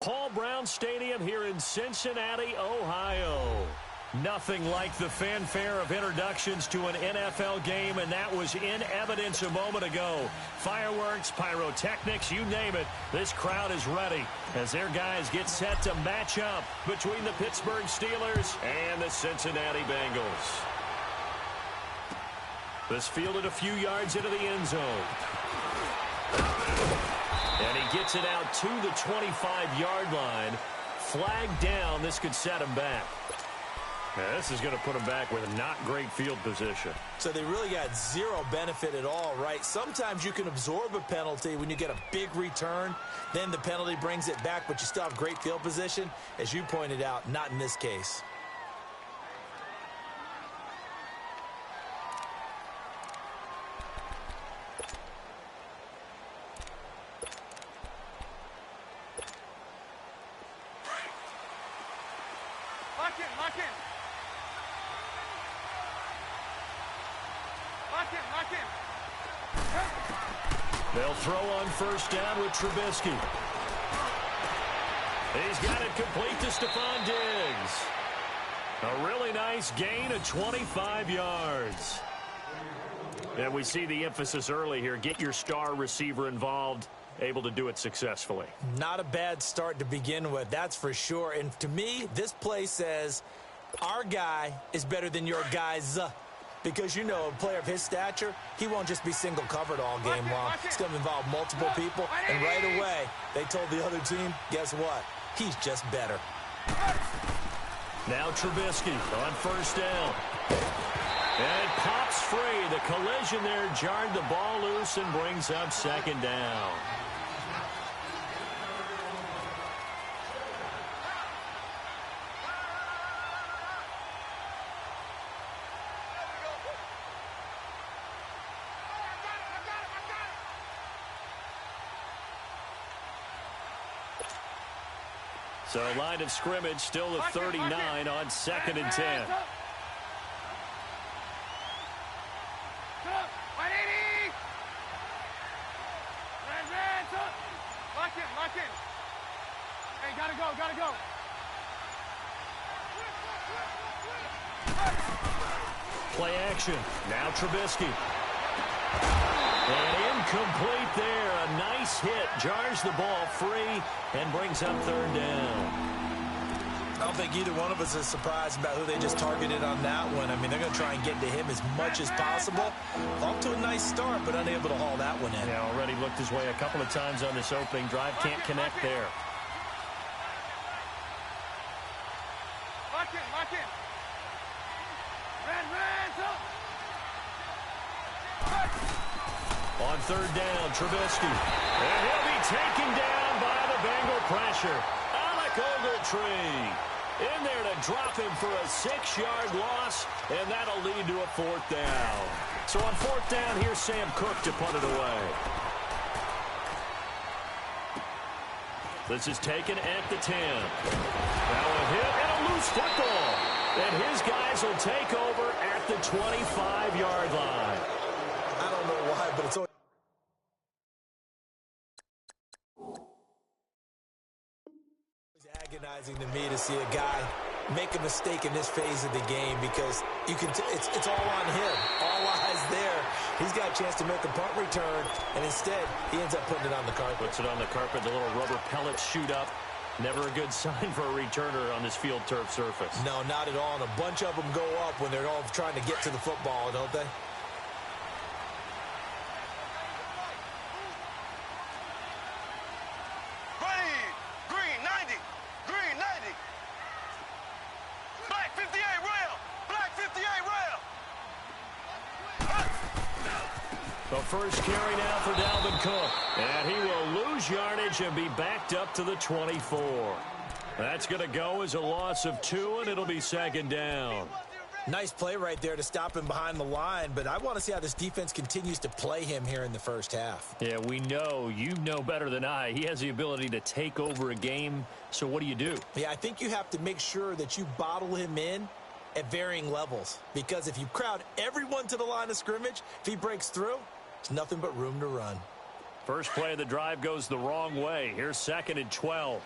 Paul Brown Stadium here in Cincinnati, Ohio. Nothing like the fanfare of introductions to an NFL game, and that was in evidence a moment ago. Fireworks, pyrotechnics, you name it. This crowd is ready as their guys get set to match up between the Pittsburgh Steelers and the Cincinnati Bengals. This fielded a few yards into the end zone. And he gets it out to the 25-yard line. Flag down. This could set him back. Now, this is going to put him back with a not great field position. So they really got zero benefit at all, right? Sometimes you can absorb a penalty when you get a big return. Then the penalty brings it back, but you still have great field position. As you pointed out, not in this case. They'll throw on first down with Trubisky. He's got it complete to Stephon Diggs. A really nice gain of 25 yards. And we see the emphasis early here. Get your star receiver involved. Able to do it successfully. Not a bad start to begin with, that's for sure. And to me, this play says our guy is better than your guys. Because, you know, a player of his stature, he won't just be single covered all game long. It's going to involve multiple people. And right away, they told the other team, guess what? He's just better. Now Trubisky on first down. And it pops free. The collision there jarred the ball loose and brings up second down. So line of scrimmage still at 39 on 2nd and 10. Hey, gotta go. Play action. Now Trubisky. And incomplete there. A nice hit. Jars the ball free and brings up third down. I don't think either one of us is surprised about who they just targeted on that one. I mean, they're going to try and get to him as much as possible. Off to a nice start, but unable to haul that one in. Yeah, already looked his way a couple of times on this opening drive. Can't connect there. Lock in. On third down, Trubisky. And he'll be taken down by the Bengal pressure. Alec Ogletree in there to drop him for a 6-yard loss, and that'll lead to a 4th down. So on 4th down, here's Sam Cook to punt it away. This is taken at the 10. Now a hit and a loose football. And his guys will take over at the 25-yard line. I don't know why, but it's always agonizing to me to see a guy make a mistake in this phase of the game, because you can it's all on him. All eyes there. He's got a chance to make a punt return, and instead he ends up putting it on the carpet. Puts it on the carpet. The little rubber pellets shoot up. Never a good sign for a returner on this field turf surface. No, not at all. And a bunch of them go up when they're all trying to get to the football, don't they? The first carry now for Dalvin Cook. And he will lose yardage and be backed up to the 24. That's going to go as a loss of 2, and it'll be 2nd down. Nice play right there to stop him behind the line, but I want to see how this defense continues to play him here in the first half. Yeah, we know. You know better than I. He has the ability to take over a game, so what do? Yeah, I think you have to make sure that you bottle him in at varying levels, because if you crowd everyone to the line of scrimmage, if he breaks through, there's nothing but room to run. First play of the drive goes the wrong way. Here's 2nd and 12.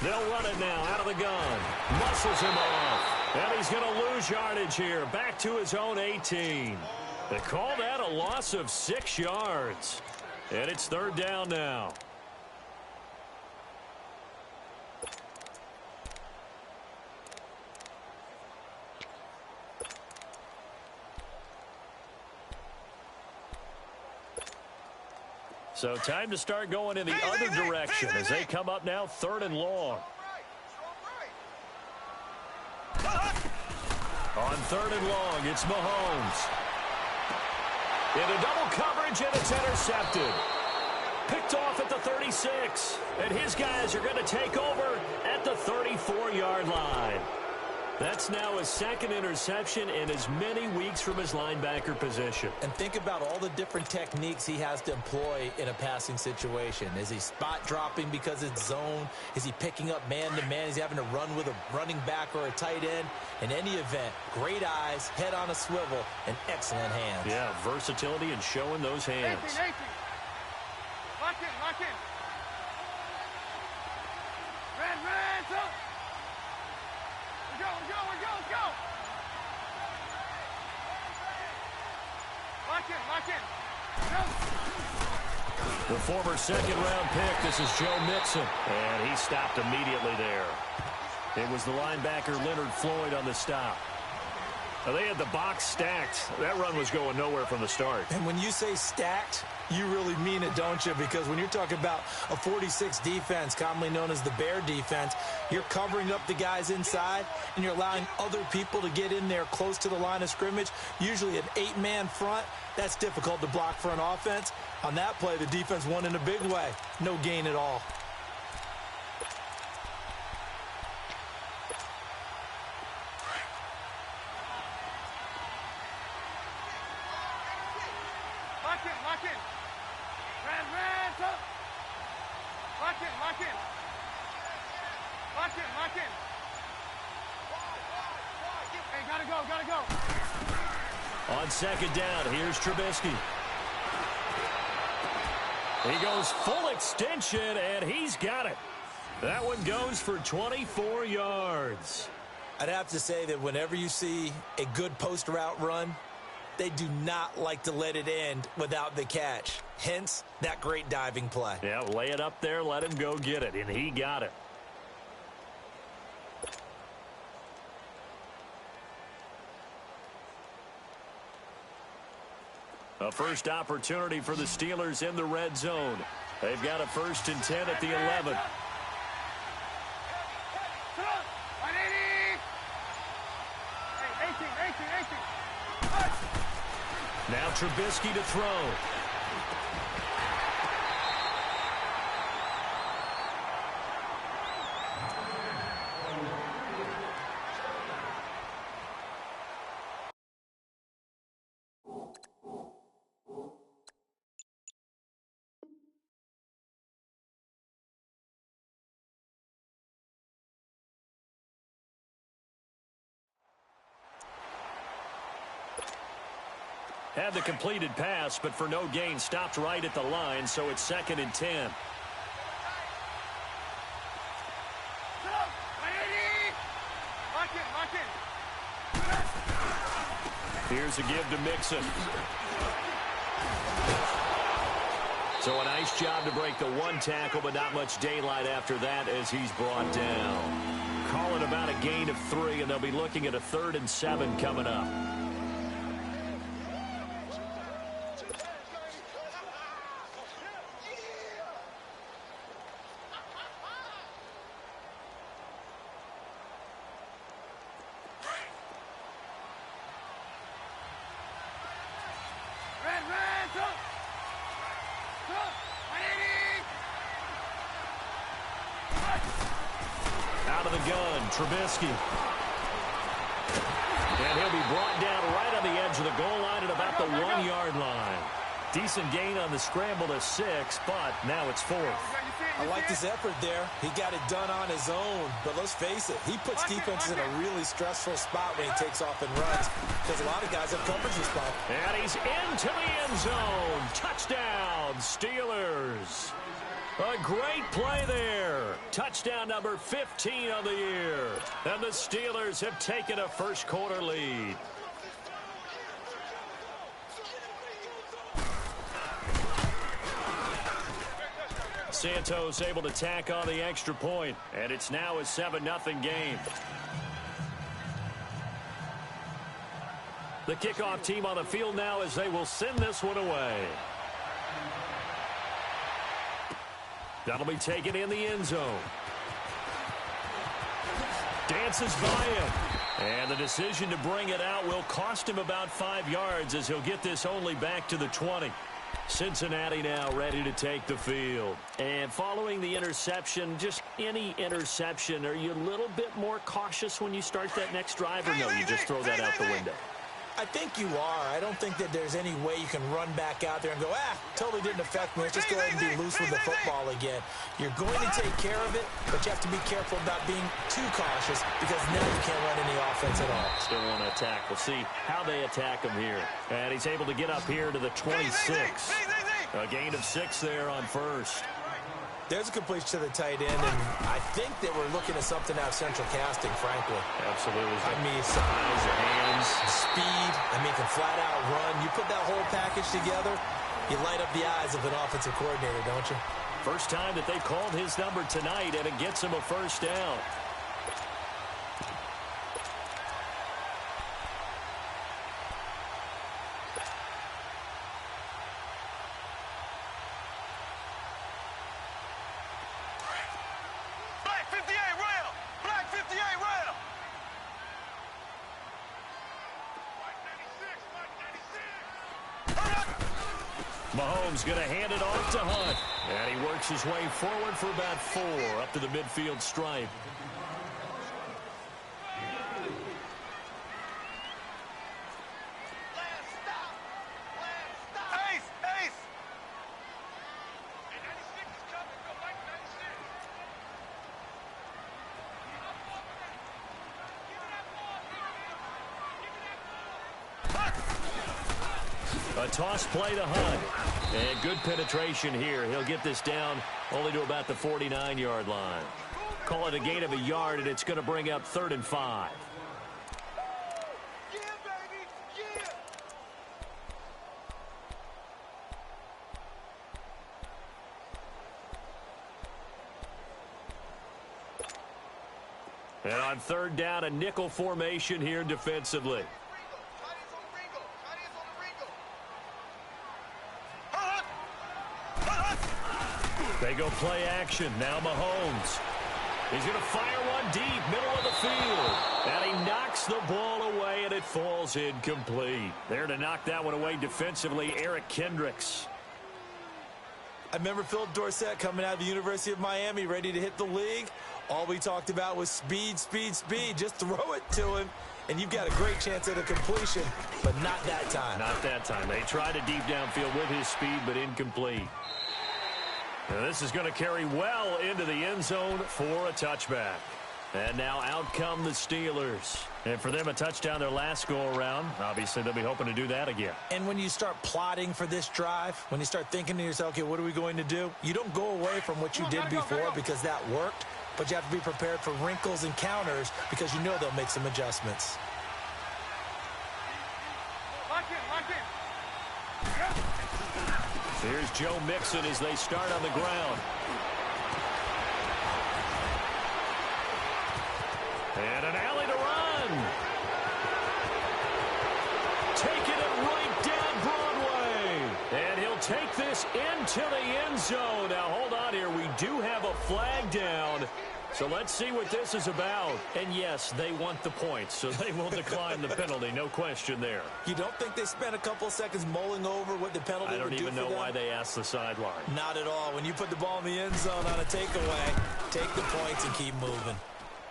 They'll run it now out of the gun. Muscles him off. And he's going to lose yardage here. Back to his own 18. They call that a loss of 6 yards. And it's third down now. So time to start going in the other direction as they come up now 3rd and long. On 3rd and long, it's Mahomes. Into double coverage, and it's intercepted. Picked off at the 36. And his guys are going to take over at the 34-yard line. That's now his 2nd interception in as many weeks from his linebacker position. And think about all the different techniques he has to employ in a passing situation. Is he spot dropping because it's zone? Is he picking up man-to-man? Is he having to run with a running back or a tight end? In any event, great eyes, head on a swivel, and excellent hands. Yeah, versatility and showing those hands. 18. Lock in. Red, up. Let's go. Lock in. Go. The former 2nd-round pick, this is Joe Mixon. And he stopped immediately there. It was the linebacker Leonard Floyd on the stop. Now, they had the box stacked. That run was going nowhere from the start. And when you say stacked, you really mean it, don't you? Because when you're talking about a 46 defense, commonly known as the Bear defense, you're covering up the guys inside, and you're allowing other people to get in there close to the line of scrimmage, usually an 8-man front. That's difficult to block for an offense. On that play, the defense won in a big way. No gain at all. Lock in. Red, up. Lock in. Hey, gotta go. On 2nd down, here's Trubisky. He goes full extension, and he's got it. That one goes for 24 yards. I'd have to say that whenever you see a good post route run, they do not like to let it end without the catch. Hence, that great diving play. Yeah, lay it up there, let him go get it, and he got it. A first opportunity for the Steelers in the red zone. They've got a 1st and 10 at the 11. Now Trubisky to throw. Had the completed pass, but for no gain, stopped right at the line, so it's 2nd and 10. Here's a give to Mixon. So a nice job to break the 1 tackle, but not much daylight after that as he's brought down. Calling about a gain of 3, and they'll be looking at a 3rd and 7 coming up. Out of the gun, Trubisky. And he'll be brought down right on the edge of the goal line at about the 1-yard line. Decent gain on the scramble to 6, but now it's 4th. I like his effort there. He got it done on his own. But let's face it, he puts defenses in a really stressful spot when he takes off and runs because a lot of guys have coverage response. And he's into the end zone. Touchdown, Steelers. A great play there. Touchdown number 15 on the year. And the Steelers have taken a first-quarter lead. Santos able to tack on the extra point, and it's now a 7-0 game. The kickoff team on the field now as they will send this one away. That'll be taken in the end zone. Dances by him. And the decision to bring it out will cost him about 5 yards as he'll get this only back to the 20. Cincinnati now ready to take the field. And following the interception, just any interception, are you a little bit more cautious when you start that next drive, or no, you just throw that out the window? I think you are. I don't think that there's any way you can run back out there and go, totally didn't affect me. Let's just go ahead and be loose with the football again. You're going to take care of it, but you have to be careful about being too cautious because now you can't run any offense at all. Still want to attack. We'll see how they attack him here. And he's able to get up here to the 26. A gain of 6 there on first. There's a completion to the tight end, and I think that we're looking at something out of central casting, frankly. Absolutely. I mean, size, hands, speed. I mean, can flat out run. You put that whole package together, you light up the eyes of an offensive coordinator, don't you? First time that they called his number tonight, and it gets him a first down. Mahomes going to hand it off to Hunt. And he works his way forward for about 4 up to the midfield stripe. A toss play to Hunt. And good penetration here. He'll get this down only to about the 49-yard line. Call it a gain of a yard, and it's going to bring up 3rd and 5. Yeah, baby. Yeah. And on 3rd down, a nickel formation here defensively. They go play action. Now Mahomes. He's going to fire one deep, middle of the field. And he knocks the ball away, and it falls incomplete. There to knock that one away defensively, Eric Kendricks. I remember Philip Dorsett coming out of the University of Miami, ready to hit the league. All we talked about was speed, speed, speed. Just throw it to him, and you've got a great chance at a completion, but not that time. Not that time. They tried a deep downfield with his speed, but incomplete. Now this is going to carry well into the end zone for a touchback. And now out come the Steelers. And for them, a touchdown their last go-around. Obviously, they'll be hoping to do that again. And when you start plotting for this drive, when you start thinking to yourself, okay, what are we going to do? You don't go away from what you did before because that worked, but you have to be prepared for wrinkles and counters because you know they'll make some adjustments. Lock in. Yep. Here's Joe Mixon as they start on the ground. And an alley to run. Taking it right down Broadway. And he'll take this into the end zone. Now, hold on here. We do have a flag down. So let's see what this is about. And yes, they want the points, so they will decline the penalty. No question there. You don't think they spent a couple seconds mulling over what the penalty would do for them? I don't even know why they asked the sideline. Not at all. When you put the ball in the end zone on a takeaway, take the points and keep moving.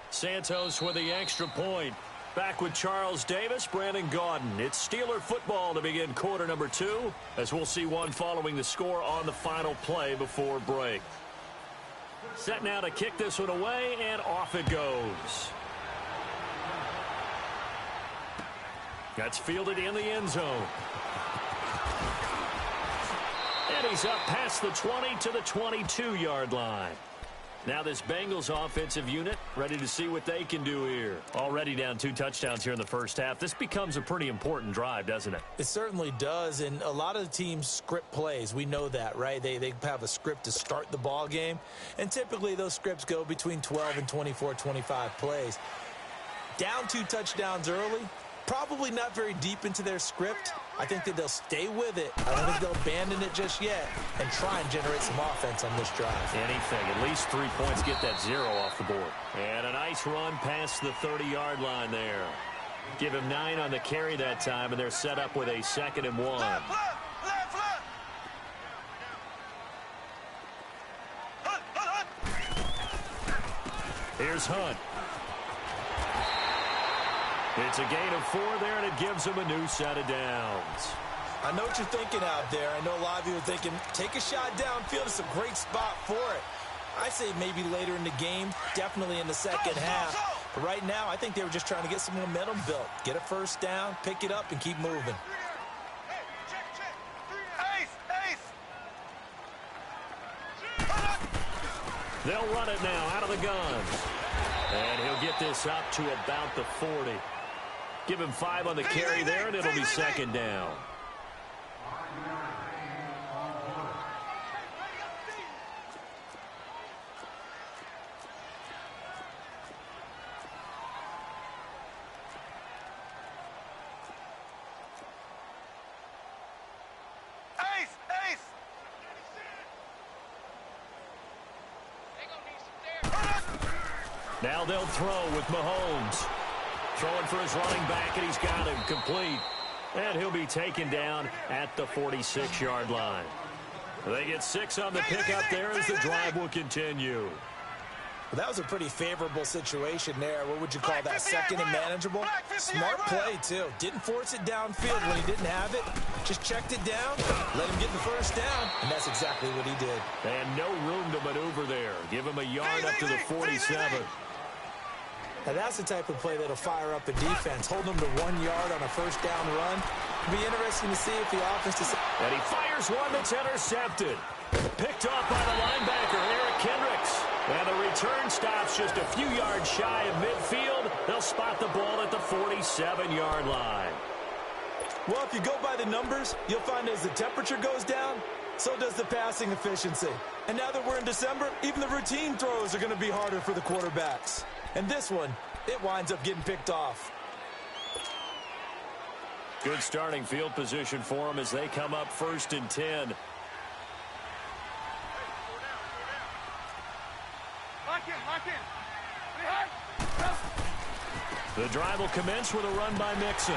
Santos with the extra point. Back with Charles Davis, Brandon Gaudin. It's Steeler football to begin quarter number 2, as we'll see one following the score on the final play before break. Set now to kick this one away, and off it goes. That's fielded in the end zone. And he's up past the 20 to the 22-yard line. Now this Bengals offensive unit ready to see what they can do here. Already down 2 touchdowns here in the first half. This becomes a pretty important drive, doesn't it? It certainly does, and a lot of the teams script plays. We know that, right? They have a script to start the ball game, and typically those scripts go between 12 and 24, 25 plays. Down 2 touchdowns early, probably not very deep into their script. I think that they'll stay with it. I don't think they'll abandon it just yet and try and generate some offense on this drive. Anything. At least 3 points. Get that 0 off the board. And a nice run past the 30-yard line there. Give him 9 on the carry that time, and they're set up with a 2nd and 1. Left. Hunt. Here's Hunt. It's a gain of 4 there, and it gives him a new set of downs. I know what you're thinking out there. I know a lot of you are thinking, take a shot downfield. It's a great spot for it. I say maybe later in the game, definitely in the second half. But right now, I think they were just trying to get some momentum built. Get a first down, pick it up, and keep moving. They'll run it now out of the gun. And he'll get this up to about the 40. Give him 5 on the carry there, and it'll be 2nd down. Now they'll throw with Mahomes. Throwing for his running back, and he's got him complete. And he'll be taken down at the 46-yard line. They get 6 on the pickup there as the drive will continue. Well, that was a pretty favorable situation there. What would you call that? 2nd and manageable? Smart play, too. Didn't force it downfield when he didn't have it. Just checked it down, let him get the first down, and that's exactly what he did. And no room to maneuver there. Give him a yard up to the 47. Now, that's the type of play that'll fire up a defense. Hold them to 1 yard on a first down run. It'll be interesting to see if the offense decides. And he fires one that's intercepted. Picked off by the linebacker, Eric Kendricks. And the return stops just a few yards shy of midfield. They'll spot the ball at the 47-yard line. Well, if you go by the numbers, you'll find as the temperature goes down, so does the passing efficiency. And now that we're in December, even the routine throws are going to be harder for the quarterbacks. And this one, it winds up getting picked off. Good starting field position for them as they come up 1st and 10. Lock in. The drive will commence with a run by Mixon.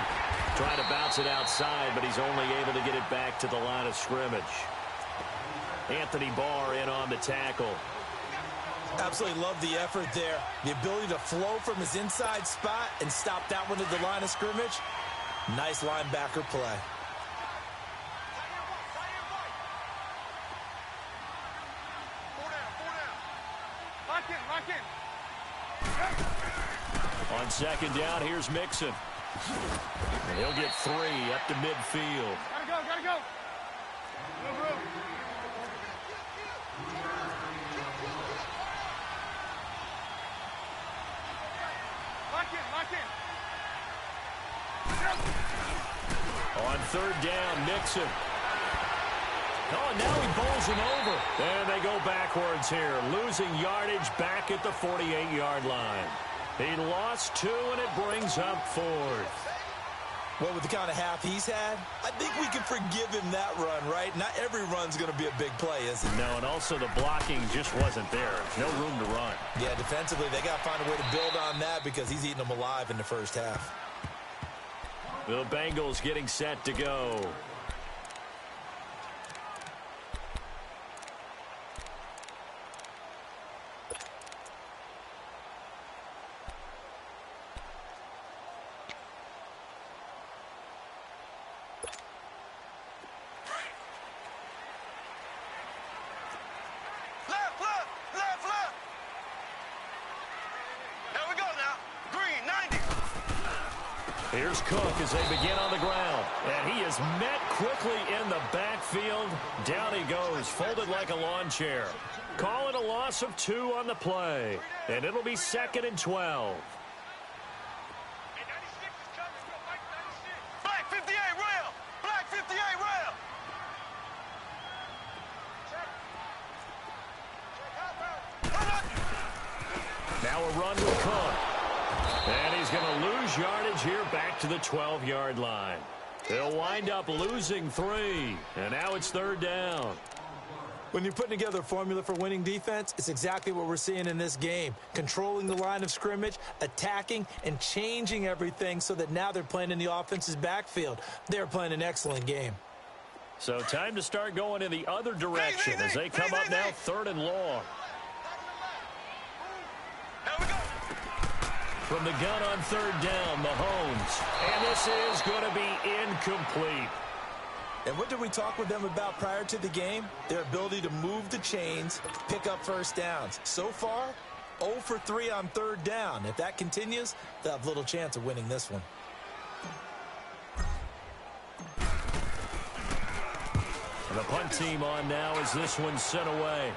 Trying to bounce it outside, but he's only able to get it back to the line of scrimmage. Anthony Barr in on the tackle. Absolutely love the effort there. The ability to flow from his inside spot and stop that one at the line of scrimmage. Nice linebacker play. Lock in. On 2nd down, here's Mixon. And he'll get 3 up to midfield. Gotta go. Move. Lock in. On 3rd down, Mixon. Oh, and now he bowls him over. And they go backwards here, losing yardage back at the 48-yard line. He lost 2, and it brings up 4th. Well, with the kind of half he's had, I think we can forgive him that run, right? Not every run's going to be a big play, is it? No, and also the blocking just wasn't there. No room to run. Yeah, defensively, they got to find a way to build on that because he's eating them alive in the first half. The Bengals getting set to go. Here's Cook as they begin on the ground. And he is met quickly in the backfield. Down he goes, folded like a lawn chair. Call it a loss of 2 on the play. And it'll be 2nd and 12. Black 58 rail! Black 58 rail! Now a run with Cook. And he's going to lose yardage here back to the 12-yard line. They'll wind up losing 3. And now it's 3rd down. When you're putting together a formula for winning defense, it's exactly what we're seeing in this game. Controlling the line of scrimmage, attacking, and changing everything so that now they're playing in the offense's backfield. They're playing an excellent game. So time to start going in the other direction as they come up now 3rd and long. From the gun on 3rd down, Mahomes. And this is going to be incomplete. And what did we talk with them about prior to the game? Their ability to move the chains, pick up first downs. So far, 0 for 3 on 3rd down. If that continues, they'll have little chance of winning this one. And the punt team on now as this one's sent away.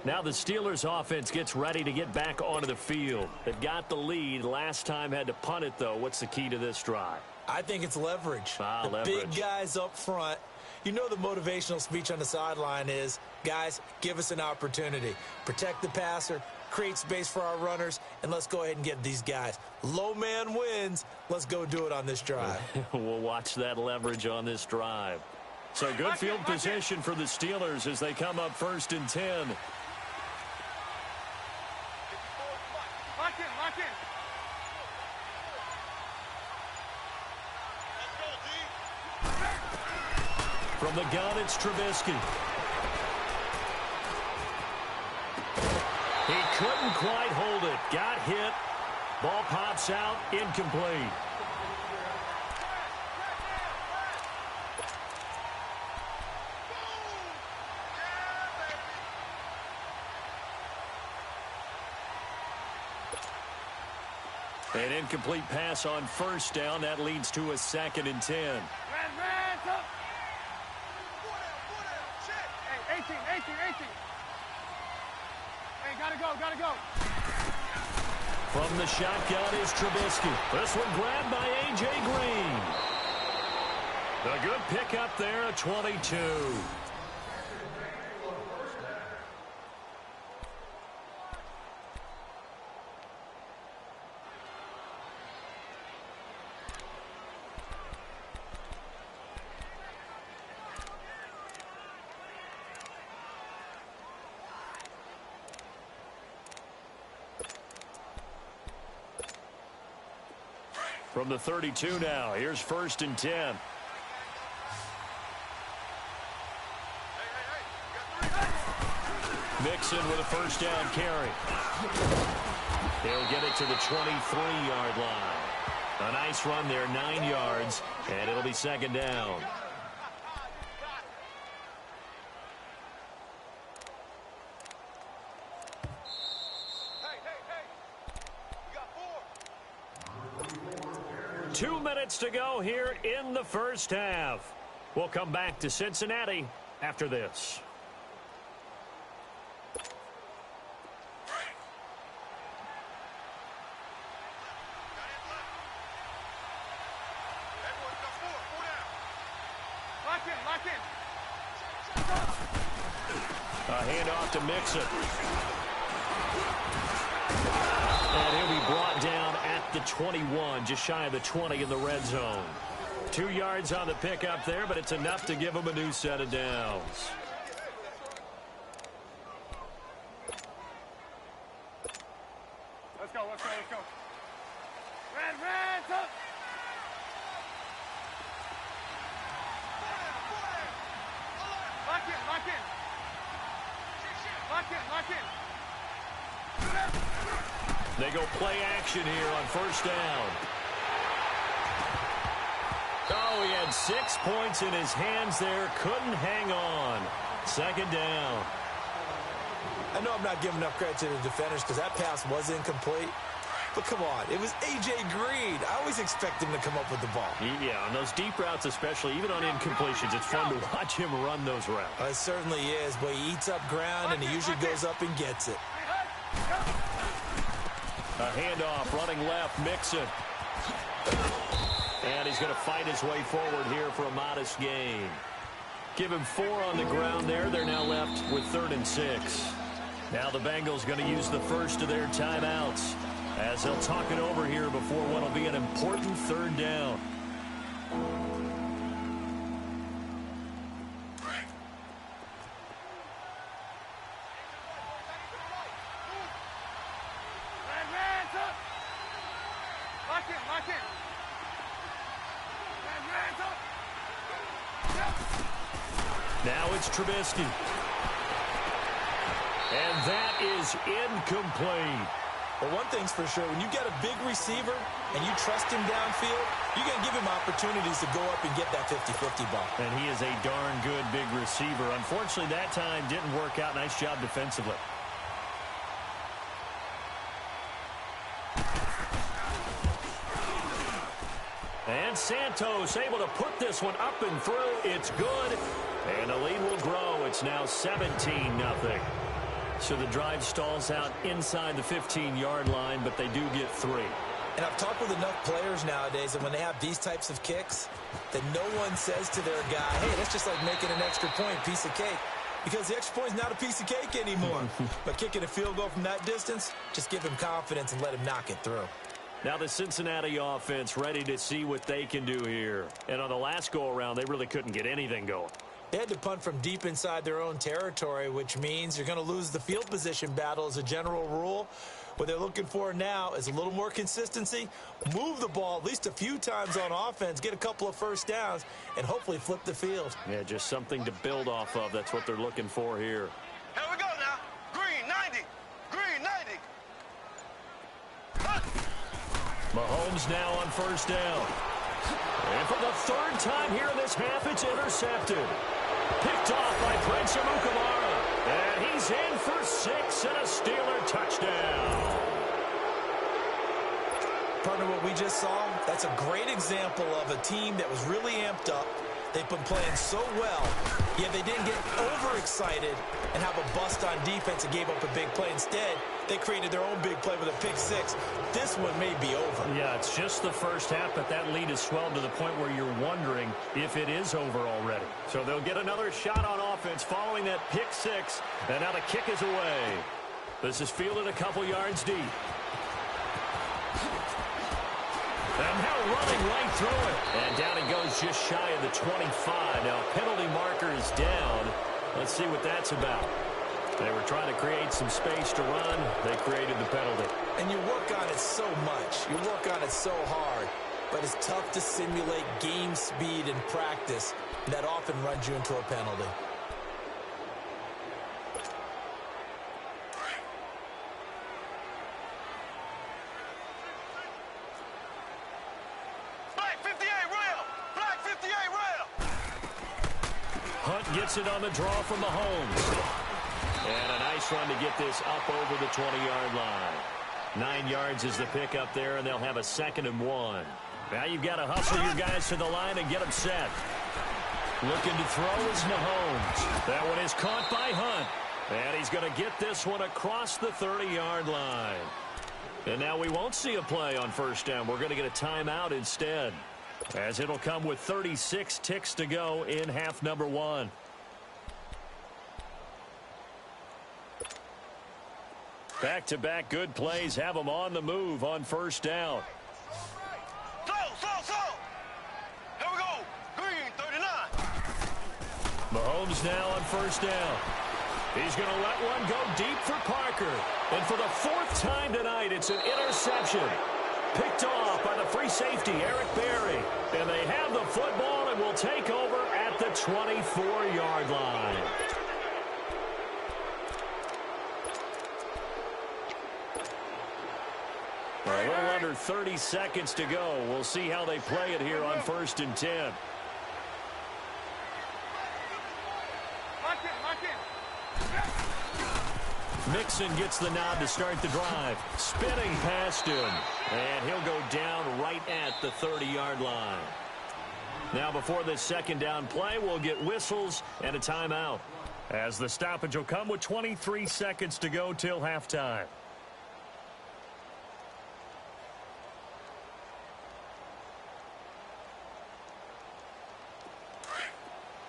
Now the Steelers offense gets ready to get back onto the field. They've got the lead. Last time had to punt it, though. What's the key to this drive? I think it's leverage. Leverage. Big guys up front. You know the motivational speech on the sideline is, guys, give us an opportunity. Protect the passer, create space for our runners, and let's go ahead and get these guys. Low man wins. Let's go do it on this drive. We'll watch that leverage on this drive. So good field position for the Steelers as they come up 1st and 10. Lock in. From the gun, it's Trubisky. He couldn't quite hold it. Got hit. Ball pops out. Incomplete. An incomplete pass on 1st down. That leads to a 2nd and 10. Red, up. Hey, 18. Hey, gotta go. From the shotgun is Trubisky. This one grabbed by A.J. Green. A good pickup there, a 22. From the 32 now, here's 1st and 10. Mixon with a 1st down carry. He'll get it to the 23-yard line. A nice run there, 9 yards, and it'll be 2nd down. Hey. 2 minutes to go here in the 1st half. We'll come back to Cincinnati after this. Lock in. A handoff to Mixon. And he'll be brought down at the 21, just shy of the 20 in the red zone. 2 yards on the pickup there, but it's enough to give him a new set of downs. Let's go. Red, up. Lock in. They go play action here on 1st down. Oh, he had 6 points in his hands there. Couldn't hang on. 2nd down. I know I'm not giving enough credit to the defenders because that pass was incomplete. But come on, it was A.J. Green. I always expect him to come up with the ball. Yeah, on those deep routes especially, even on incompletions, it's fun to watch him run those routes. It certainly is, but he eats up ground, and he usually goes up and gets it. A handoff, running left, Mixon. And he's going to fight his way forward here for a modest gain. Give him 4 on the ground there. They're now left with 3rd and 6. Now the Bengals going to use the first of their timeouts as they'll talk it over here before what will be an important 3rd down. Now it's Trubisky. And that is incomplete. Well, one thing's for sure, when you get a big receiver and you trust him downfield, you're going to give him opportunities to go up and get that 50-50 ball. And he is a darn good big receiver. Unfortunately, that time didn't work out. Nice job defensively. And Santos able to put this one up and through. It's good. And the lead will grow. It's now 17-0. So the drive stalls out inside the 15-yard line, but they do get 3. And I've talked with enough players nowadays that when they have these types of kicks, that no one says to their guy, hey, that's just like making an extra point, piece of cake. Because the extra point is not a piece of cake anymore. But kicking a field goal from that distance, just give him confidence and let him knock it through. Now the Cincinnati offense ready to see what they can do here. And on the last go-around, they really couldn't get anything going. They had to punt from deep inside their own territory, which means you're going to lose the field position battle as a general rule. What they're looking for now is a little more consistency, move the ball at least a few times on offense, get a couple of first downs, and hopefully flip the field. Yeah, just something to build off of. That's what they're looking for here. Here we go now. Green 90. Green 90. Mahomes now on first down. And for the 3rd time here in this half, it's intercepted. Picked off by Prince Amukamara. And he's in for 6 and a Steeler touchdown. Partner, what we just saw, that's a great example of a team that was really amped up. They've been playing so well, yet they didn't get overexcited and have a bust on defense and gave up a big play. Instead, they created their own big play with a pick 6. This one may be over. Yeah, it's just the first half, but that lead has swelled to the point where you're wondering if it is over already. So they'll get another shot on offense following that pick 6, and now the kick is away. This is fielded a couple yards deep. And now running right through it. And down he goes just shy of the 25. Now penalty marker is down. Let's see what that's about. They were trying to create some space to run. They created the penalty. And you work on it so much. You work on it so hard. But it's tough to simulate game speed in practice. That often runs you into a penalty. Hunt gets it on the draw from Mahomes. And a nice run to get this up over the 20-yard line. 9 yards is the pickup there, and they'll have a 2nd and 1. Now you've got to hustle your guys to the line and get them set. Looking to throw is Mahomes. That one is caught by Hunt. And he's going to get this one across the 30-yard line. And now we won't see a play on first down. We're going to get a timeout instead, as it'll come with 36 ticks to go in half number 1. Back-to-back good plays have them on the move on first down. Slow. Here we go. Green 39. Mahomes now on first down. He's going to let one go deep for Parker. And for the 4th time tonight, it's an interception. Picked off by the free safety, Eric Berry. And they have the football and will take over at the 24-yard line. A little under 30 seconds to go. We'll see how they play it here on 1st and 10. Mixon gets the nod to start the drive. Spinning past him. And he'll go down right at the 30-yard line. Now before this second down play, we'll get whistles and a timeout, as the stoppage will come with 23 seconds to go till halftime.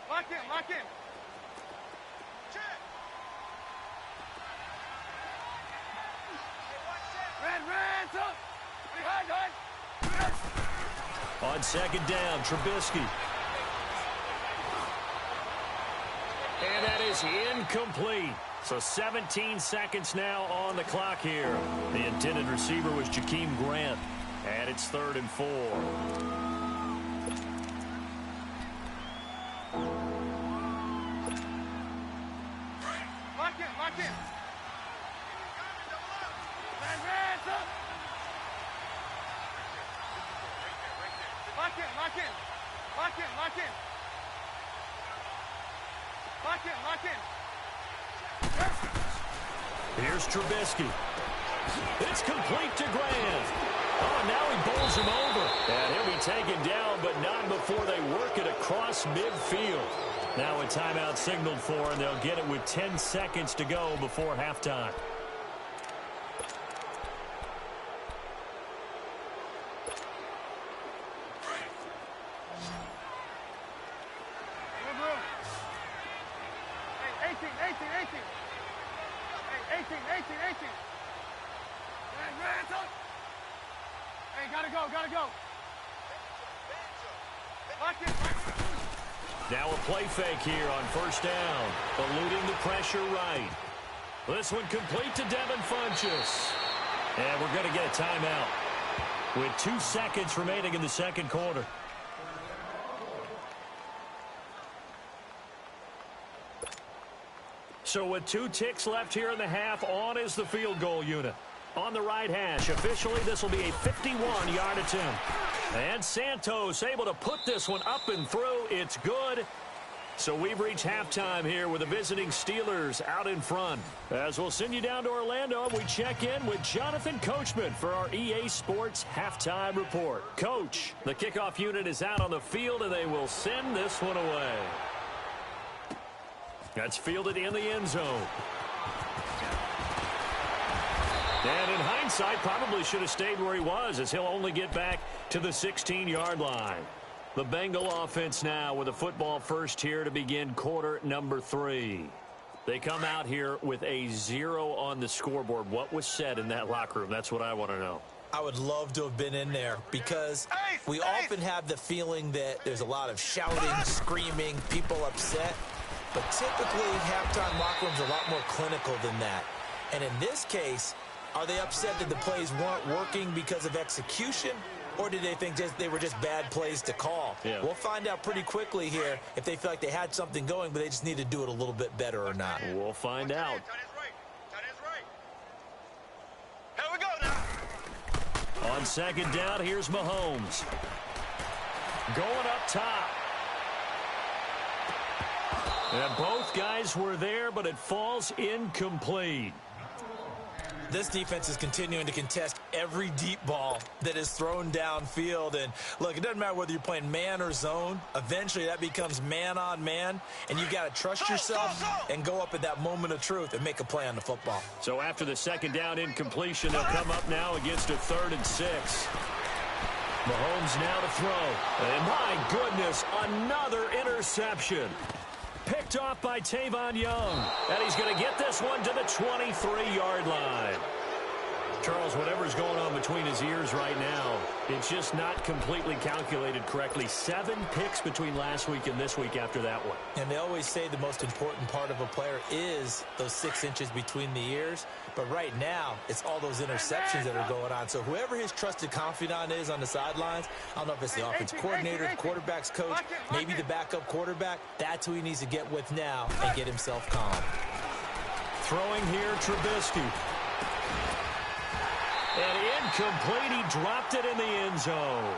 Lock in, lock in. Check. Red, up. Behind. On second down, Trubisky. And that is incomplete. So 17 seconds now on the clock here. The intended receiver was Jakeem Grant. And it's 3rd and 4. Lock in. Red, up. Lock in. Here's Trubisky. It's complete to Grant. Oh, now he bowls him over. And he'll be taken down, but not before they work it across midfield. Now a timeout signaled for, and they'll get it with 10 seconds to go before halftime. Gotta go. Now a play fake here on first down. Eluding the pressure right. This one complete to Devin Funchess. And we're going to get a timeout with 2 seconds remaining in the second quarter. So with 2 ticks left here in the half, on is the field goal unit. On the right hash, officially this will be a 51-yard attempt. And Santos able to put this one up and through. It's good. So we've reached halftime here with the visiting Steelers out in front. As we'll send you down to Orlando, we check in with Jonathan Coachman for our EA Sports Halftime Report. Coach, the kickoff unit is out on the field, and they will send this one away. That's fielded in the end zone. And in hindsight, probably should have stayed where he was, as he'll only get back to the 16-yard line. The Bengal offense now with a football first here to begin quarter number 3. They come out here with a 0 on the scoreboard. What was said in that locker room? That's what I want to know. I would love to have been in there, because we often have the feeling that there's a lot of shouting, screaming, people upset. But typically, halftime locker rooms are a lot more clinical than that. And in this case, are they upset that the plays weren't working because of execution, or did they think they were just bad plays to call? Yeah. We'll find out pretty quickly here if they feel like they had something going, but they just need to do it a little bit better or not. We'll find out. Here we go now. On second down, here's Mahomes. Going up top. And both guys were there, but it falls incomplete. This defense is continuing to contest every deep ball that is thrown downfield. And, look, it doesn't matter whether you're playing man or zone. Eventually, that becomes man-on-man, and you've got to trust yourself and go up at that moment of truth and make a play on the football. So after the second down incompletion, they'll come up now against a 3rd and 6. Mahomes now to throw. And, my goodness, another interception. Picked off by Tavon Young. And he's going to get this one to the 23-yard line. Charles, whatever's going on between his ears right now, it's just not completely calculated correctly. 7 picks between last week and this week after that one. And they always say the most important part of a player is those 6 inches between the ears. But right now, it's all those interceptions that are going on. So whoever his trusted confidant is on the sidelines, I don't know if it's the offense coordinator, the quarterback's coach, maybe the backup quarterback, that's who he needs to get with now and get himself calm. Throwing here, Trubisky. And incomplete. He dropped it in the end zone.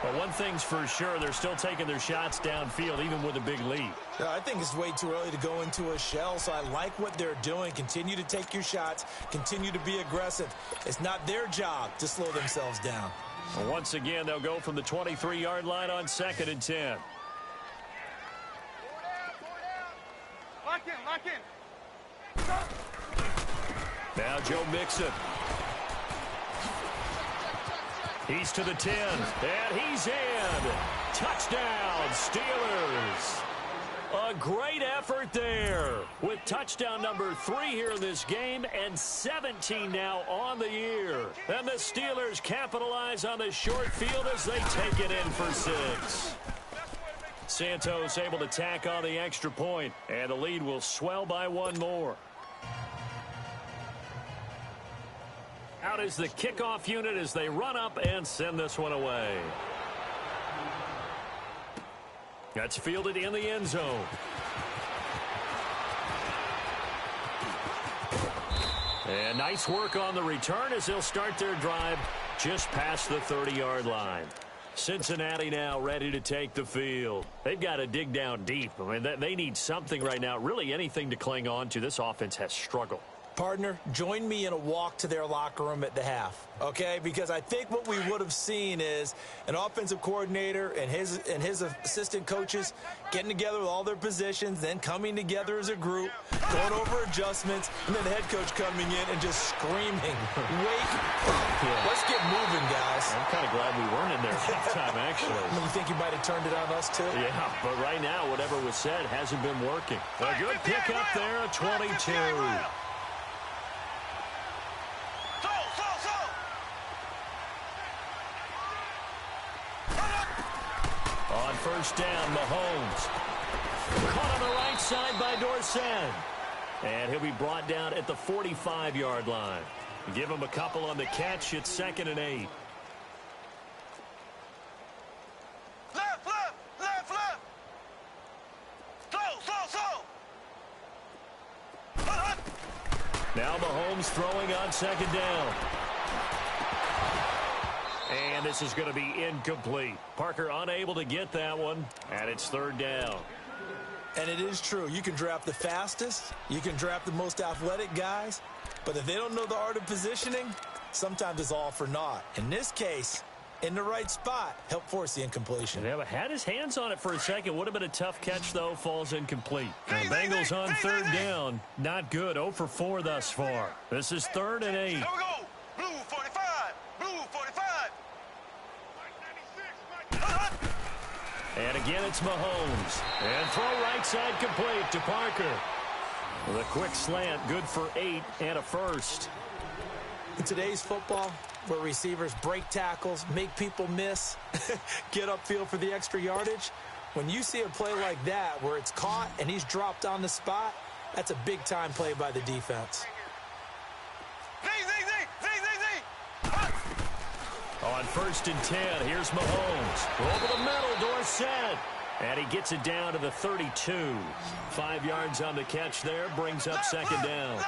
Well, one thing's for sure, they're still taking their shots downfield, even with a big lead. I think it's way too early to go into a shell, so I like what they're doing. Continue to take your shots. Continue to be aggressive. It's not their job to slow themselves down. Well, once again, they'll go from the 23-yard line on 2nd and 10. Lock in, lock in. Now Joe Mixon. He's to the 10, and he's in. Touchdown, Steelers. A great effort there with touchdown number 3 here in this game and 17 now on the year. And the Steelers capitalize on the short field as they take it in for 6. Santos able to tack on the extra point, and the lead will swell by 1 more. Out is the kickoff unit as they run up and send this one away. That's fielded in the end zone. And nice work on the return as they'll start their drive just past the 30-yard line. Cincinnati now ready to take the field. They've got to dig down deep. I mean, they need something right now, really anything to cling on to. This offense has struggled. Partner, join me in a walk to their locker room at the half, okay? Because I think what we would have seen is an offensive coordinator and his assistant coaches getting together with all their positions, then coming together as a group, going over adjustments, and then the head coach coming in and just screaming, wake up. Yeah. Let's get moving, guys. I'm kind of glad we weren't in there halftime, actually. You think you might have turned it on us, too? Yeah, but right now, whatever was said hasn't been working. A good pickup there, a 22. On first down, Mahomes. Caught on the right side by Dorsett. And he'll be brought down at the 45-yard line. Give him a couple on the catch. It's 2nd and 8. Left, left, left, left. Slow. Now Mahomes throwing on 2nd down. And this is going to be incomplete. Parker unable to get that one, and it's 3rd down. And it is true. You can draft the fastest. You can draft the most athletic guys. But if they don't know the art of positioning, sometimes it's all for naught. In this case, in the right spot, help force the incompletion. Yeah, but had his hands on it for a second. Would have been a tough catch, though. Falls incomplete. The Bengals on 3rd down. Not good. 0 for 4 thus far. This is 3rd and 8. Here we go. Blue 45. Blue 45. And again, it's Mahomes. And throw right side complete to Parker. With a quick slant, good for 8 and a first. In today's football, where receivers break tackles, make people miss, get upfield for the extra yardage, when you see a play like that where it's caught and he's dropped on the spot, that's a big-time play by the defense. On 1st and 10, here's Mahomes. Over the middle, Dorsett. And he gets it down to the 32. 5 yards on the catch there, brings up 2nd down.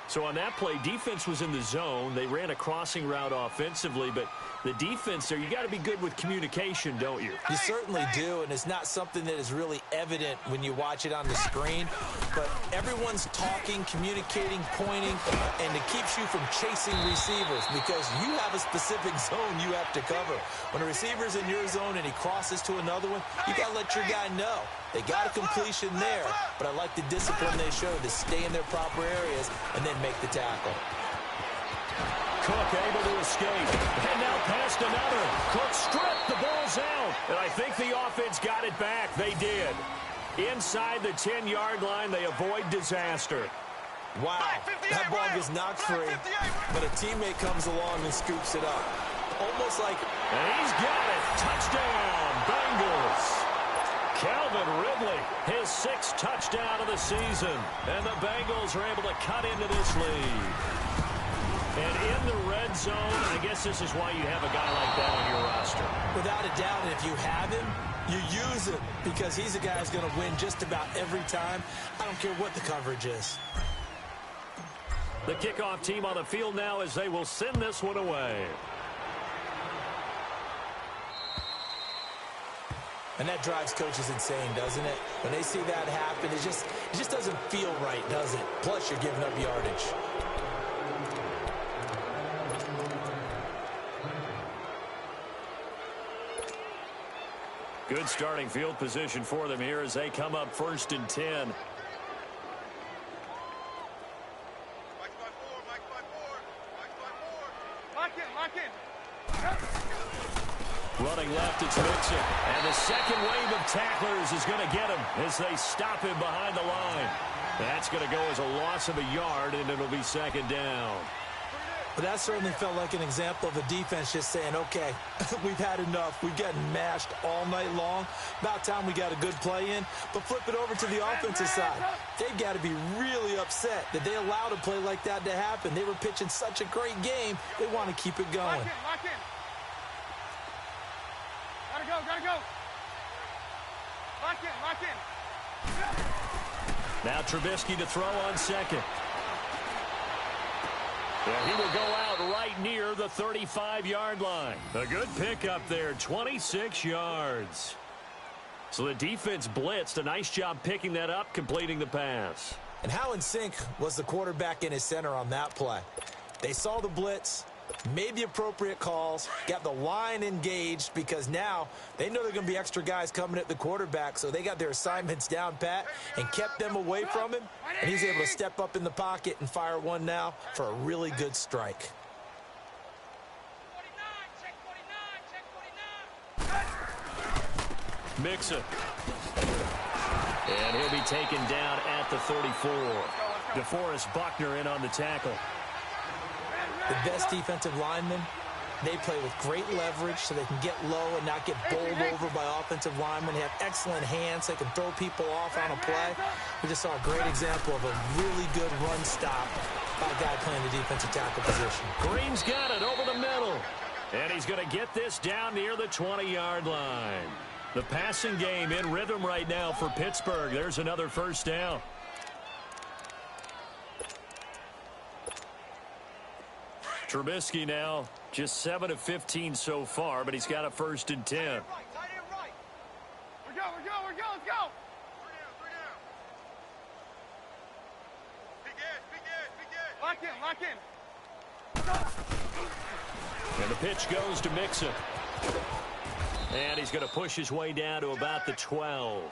So on that play, defense was in the zone. They ran a crossing route offensively, but the defense there, you got to be good with communication, don't you? You certainly do, and it's not something that is really evident when you watch it on the screen. But everyone's talking, communicating, pointing, and it keeps you from chasing receivers because you have a specific zone you have to cover. When a receiver's in your zone and he crosses to another one, you got to let your guy know. They got a completion there, but I like the discipline they showed to stay in their proper areas and then make the tackle. Cook able to escape. And now past another. Cook stripped. The ball's out. And I think the offense got it back. They did. Inside the 10-yard line, they avoid disaster. Wow. That ball gets knocked free, but a teammate comes along and scoops it up. Almost like... And he's got it. Touchdown, Bengals. Calvin Ridley, his 6th touchdown of the season. And the Bengals are able to cut into this lead. And in the red zone, I guess this is why you have a guy like that on your roster. Without a doubt, and if you have him, you use him because he's a guy who's going to win just about every time. I don't care what the coverage is. The kickoff team on the field now as they will send this one away. And that drives coaches insane, doesn't it? When they see that happen, it just doesn't feel right, does it? Plus, you're giving up yardage. Good starting field position for them here as they come up 1st and 10. Running left, it's Mixon. And the second wave of tacklers is going to get him as they stop him behind the line. That's going to go as a loss of a yard, and it'll be 2nd down. But that certainly felt like an example of the defense just saying, okay, we've had enough. We've gotten mashed all night long. About time we got a good play in. But flip it over to the offensive side. They've got to be really upset that they allowed a play like that to happen. They were pitching such a great game. They want to keep it going. Lock in. Gotta go. Lock in. Now Trubisky to throw on 2nd. Yeah, he will go out right near the 35-yard line. A good pickup there, 26 yards. So the defense blitzed. A nice job picking that up, completing the pass. And how in sync was the quarterback in his center on that play? They saw the blitz, made the appropriate calls, got the line engaged because now they know they're going to be extra guys coming at the quarterback, so they got their assignments down pat and kept them away from him, and he's able to step up in the pocket and fire one now for a really good strike. Mixon. And he'll be taken down at the 34. DeForest Buckner in on the tackle. The best defensive linemen, they play with great leverage so they can get low and not get bowled over by offensive linemen. They have excellent hands. They can throw people off on a play. We just saw a great example of a really good run stop by a guy playing the defensive tackle position. Green's got it over the middle. And he's going to get this down near the 20-yard line. The passing game in rhythm right now for Pittsburgh. There's another 1st down. Trubisky now just 7 of 15 so far, but he's got a 1st and 10. We're go. Let's go. Lock in. And the pitch goes to Mixon. And he's going to push his way down to about the 12.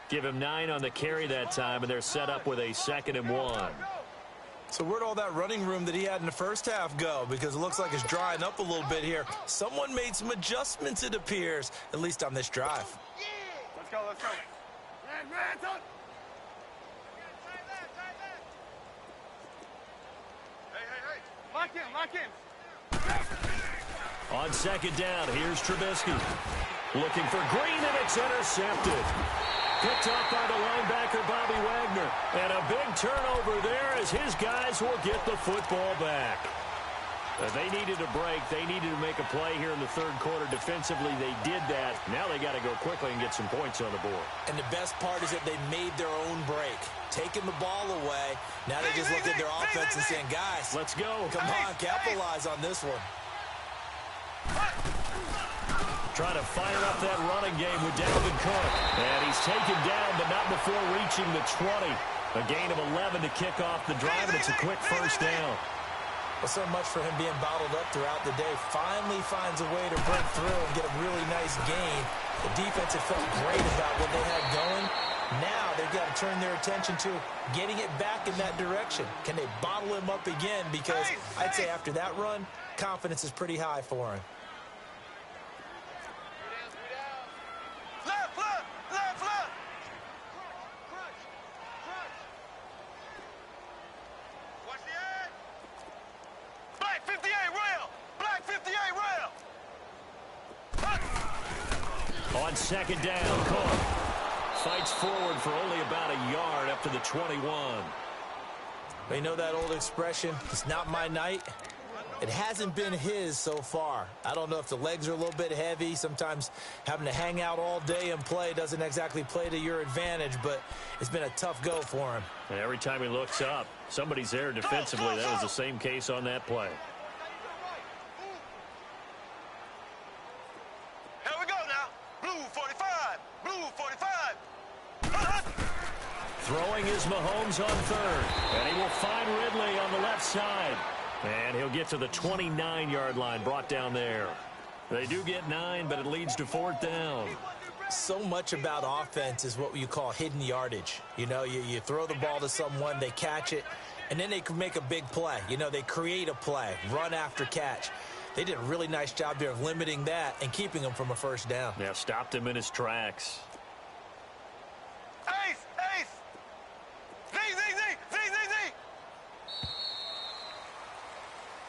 Give him 9 on the carry that time, and they're set up with a 2nd and 1. So where'd all that running room that he had in the first half go? Because it looks like it's drying up a little bit here. Someone made some adjustments, it appears, at least on this drive. Let's go. Hey. Lock in. On 2nd down, here's Trubisky. Looking for Green, and it's intercepted. Picked up by the linebacker, Bobby Wagner. And a big turnover there as his guys will get the football back. They needed a break. They needed to make a play here in the 3rd quarter. Defensively, they did that. Now they got to go quickly and get some points on the board. And the best part is that they made their own break. Taking the ball away. Now they just looked at their offense and saying, guys, let's go. Come on, capitalize on this one. Trying to fire up that running game with Dalvin Cook. And he's taken down, but not before reaching the 20. A gain of 11 to kick off the drive, and it's a quick 1st down. Well, so much for him being bottled up throughout the day. Finally finds a way to break through and get a really nice gain. The defense had felt great about what they had going. Now they've got to turn their attention to getting it back in that direction. Can they bottle him up again? Because I'd say after that run, confidence is pretty high for him. Left. Watch the edge. Black 58 rail. On 2nd down, Cook fights forward for only about a yard up to the 21. They know that old expression, it's not my night. It hasn't been his so far. I don't know if the legs are a little bit heavy. Sometimes having to hang out all day and play doesn't exactly play to your advantage, but it's been a tough go for him. And every time he looks up, somebody's there defensively. That was the same case on that play. Here we go now. Blue 45. Throwing is Mahomes on third. And he will find Ridley on the left side. And he'll get to the 29-yard line, brought down there. They do get 9, but it leads to 4th down. So much about offense is what you call hidden yardage. You know, you throw the ball to someone, they catch it, and then they can make a big play. You know, they create a play, run after catch. They did a really nice job there of limiting that and keeping him from a first down. Yeah, stopped him in his tracks. Ace! Ace! Z!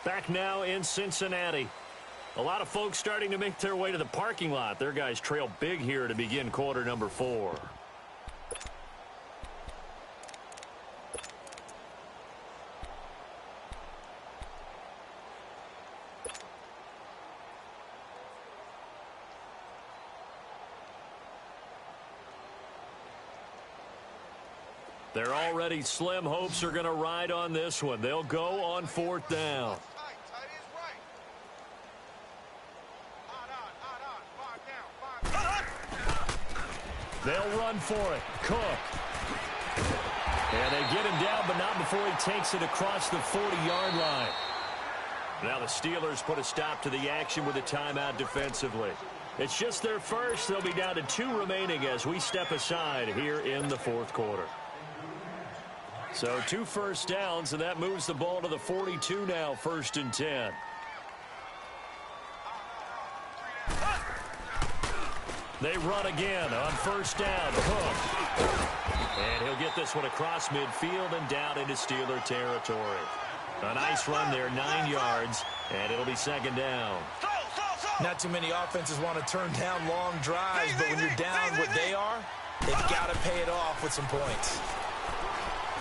Back now in Cincinnati. A lot of folks starting to make their way to the parking lot. Their guys trail big here to begin quarter number 4. They're already slim hopes are going to ride on this one. They'll go on 4th down. They'll run for it. Cook. And they get him down, but not before he takes it across the 40-yard line. Now the Steelers put a stop to the action with a timeout defensively. It's just their first. They'll be down to 2 remaining as we step aside here in the 4th quarter. So 2 first downs, and that moves the ball to the 42 now, 1st and 10. They run again on 1st down. Cook. And he'll get this one across midfield and down into Steeler territory. A nice run there, 9 yards, and it'll be 2nd down. Not too many offenses want to turn down long drives, but when you're down what they are, they've got to pay it off with some points.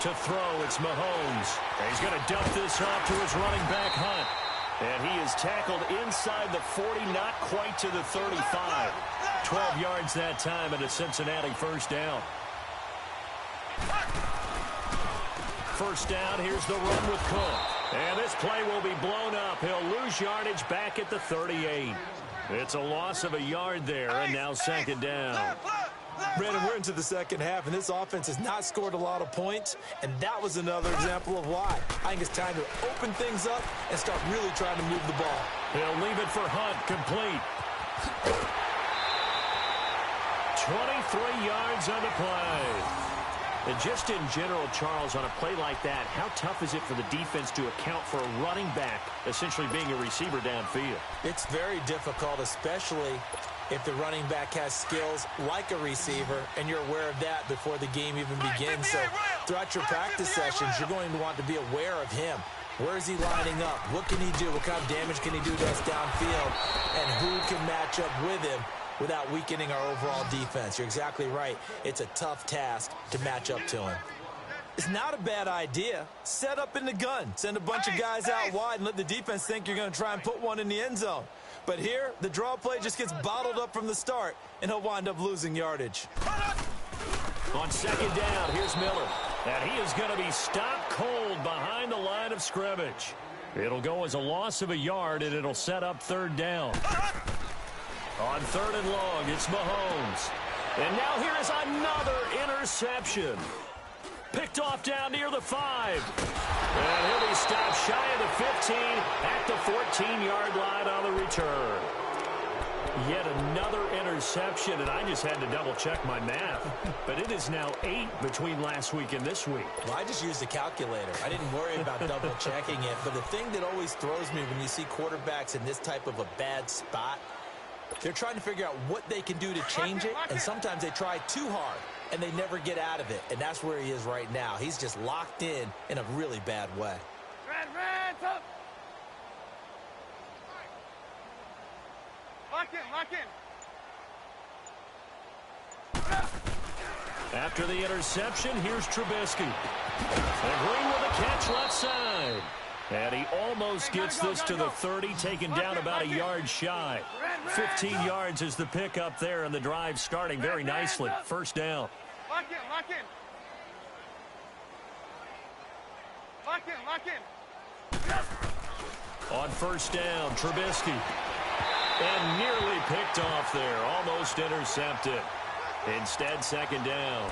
To throw, it's Mahomes. And he's going to dump this off to his running back, Hunt. And he is tackled inside the 40, not quite to the 35. 12 yards that time and a Cincinnati 1st down. 1st down, here's the run with Cook. And this play will be blown up. He'll lose yardage back at the 38. It's a loss of a yard there, and now 2nd down. Brandon, we're into the 2nd half, and this offense has not scored a lot of points, and that was another example of why. I think it's time to open things up and start really trying to move the ball. He'll leave it for Hunt, complete. 23 yards on the play. And just in general, Charles, on a play like that, how tough is it for the defense to account for a running back essentially being a receiver downfield? It's very difficult, especially if the running back has skills like a receiver, and you're aware of that before the game even begins. So throughout your practice sessions, you're going to want to be aware of him. Where is he lining up? What can he do? What kind of damage can he do to us downfield? And who can match up with him without weakening our overall defense? You're exactly right. It's a tough task to match up to him. It's not a bad idea. Set up in the gun. Send a bunch of guys out wide and let the defense think you're going to try and put one in the end zone. But here, the draw play just gets bottled up from the start, and he'll wind up losing yardage. On 2nd down, here's Miller. And he is going to be stopped cold behind the line of scrimmage. It'll go as a loss of a yard, and it'll set up 3rd down. On 3rd and long, it's Mahomes. And now here is another interception. Picked off down near the 5. And he'll be stopped shy of the 15 at the 14-yard line on the return. Yet another interception, and I just had to double-check my math. But it is now 8 between last week and this week. Well, I just used a calculator. I didn't worry about double-checking it. But the thing that always throws me when you see quarterbacks in this type of a bad spot, they're trying to figure out what they can do to change it, and sometimes they try too hard, and they never get out of it. And that's where he is right now. He's just locked in a really bad way. Red, up. Lock in. After the interception, here's Trubisky. And Green with a catch left side. And he almost gets this to the 30, taken down about a yard shy. 15 yards is the pickup there, and the drive starting very nicely. 1st down. Lock in. On 1st down, Trubisky. And nearly picked off there, almost intercepted. Instead, 2nd down.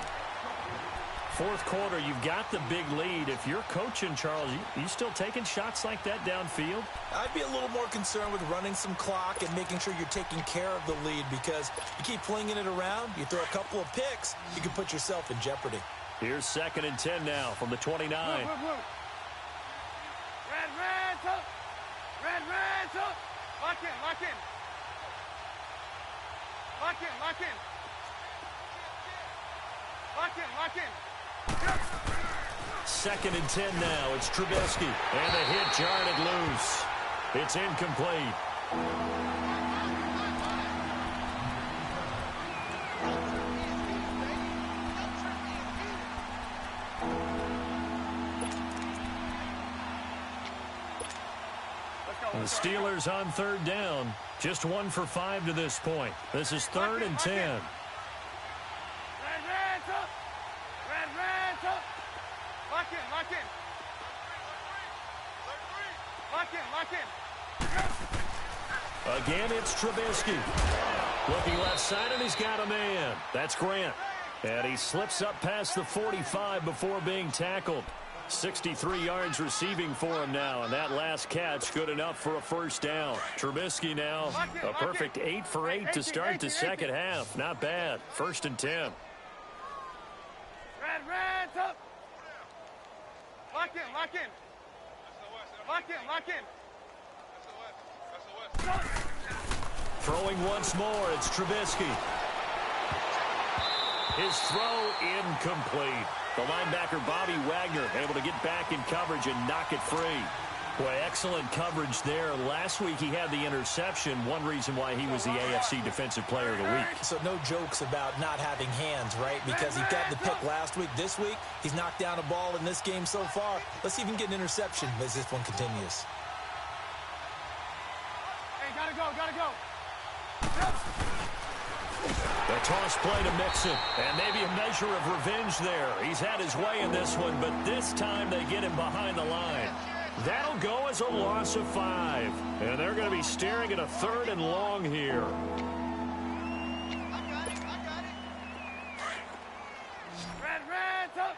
fourth quarter, you've got the big lead. If you're coaching, Charles, you still taking shots like that downfield? I'd be a little more concerned with running some clock and making sure you're taking care of the lead, because you keep flinging it around, you throw a couple of picks, you can put yourself in jeopardy. Here's 2nd and 10 now from the 29. Red, up. Red, up. Lock in, lock in. Lock in, lock in. Lock in, lock in. 2nd and 10 now. It's Trubisky. And the hit jarred loose. It's incomplete. The Steelers on 3rd down. Just 1 for 5 to this point. This is 3rd and 10. Red, up. Red, up. Lock in, lock in. Lock in, lock in. Again, it's Trubisky. Looking left side, and he's got a man. That's Grant. And he slips up past the 45 before being tackled. 63 yards receiving for him now, and that last catch good enough for a first down. Trubisky now a perfect 8 for 8 to start the second half. Not bad. 1st and 10. Red, up. Lock in, lock in. Lock in, lock in. Throwing once more, it's Trubisky. His throw incomplete. The linebacker, Bobby Wagner, able to get back in coverage and knock it free. Boy, excellent coverage there. Last week he had the interception. One reason why he was the AFC Defensive Player of the Week. So no jokes about not having hands, right? Because he got the pick last week. This week, he's knocked down a ball in this game so far. Let's see if he can get an interception as this one continues. Hey, gotta go, gotta go. The toss play to Mixon, and maybe a measure of revenge there. He's had his way in this one, but this time they get him behind the line. That'll go as a loss of 5, and they're going to be staring at a 3rd and long here. Red, up.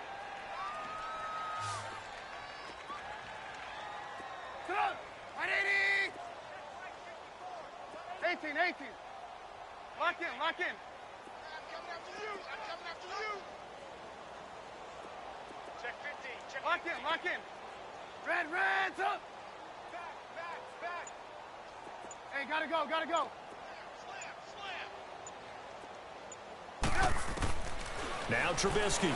180. 18. Lock in, lock in. I'm coming after you. Check 15. Lock in. Red, up. Back. Hey, gotta go. Slam. Now Trubisky.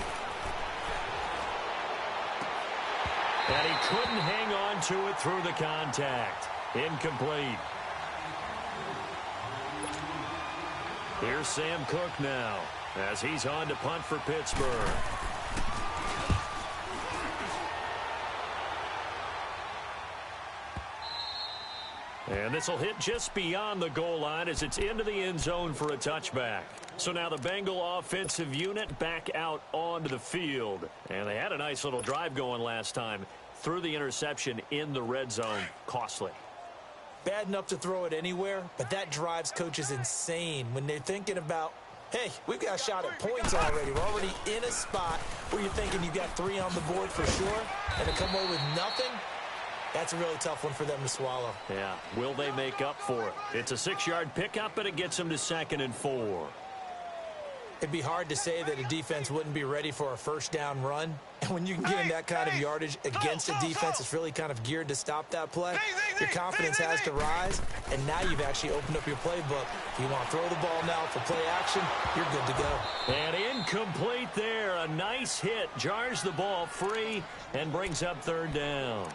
And he couldn't hang on to it through the contact. Incomplete. Here's Sam Cook now as he's on to punt for Pittsburgh. And this will hit just beyond the goal line as it's into the end zone for a touchback. So now the Bengal offensive unit back out onto the field. And they had a nice little drive going last time. Threw the interception in the red zone. Costly. Bad enough to throw it anywhere, but that drives coaches insane when they're thinking about, hey, we've got a shot at points already. We're already in a spot where you're thinking you've got 3 on the board for sure, and to come away with nothing, that's a really tough one for them to swallow. Yeah, will they make up for it? It's a 6-yard pickup, but it gets them to 2nd and 4. It'd be hard to say that a defense wouldn't be ready for a first down run. And when you can get in that kind of yardage against a defense that's really kind of geared to stop that play, your confidence has to rise, and now you've actually opened up your playbook. If you want to throw the ball now for play action, you're good to go. And incomplete there. A nice hit. Jars the ball free and brings up 3rd down.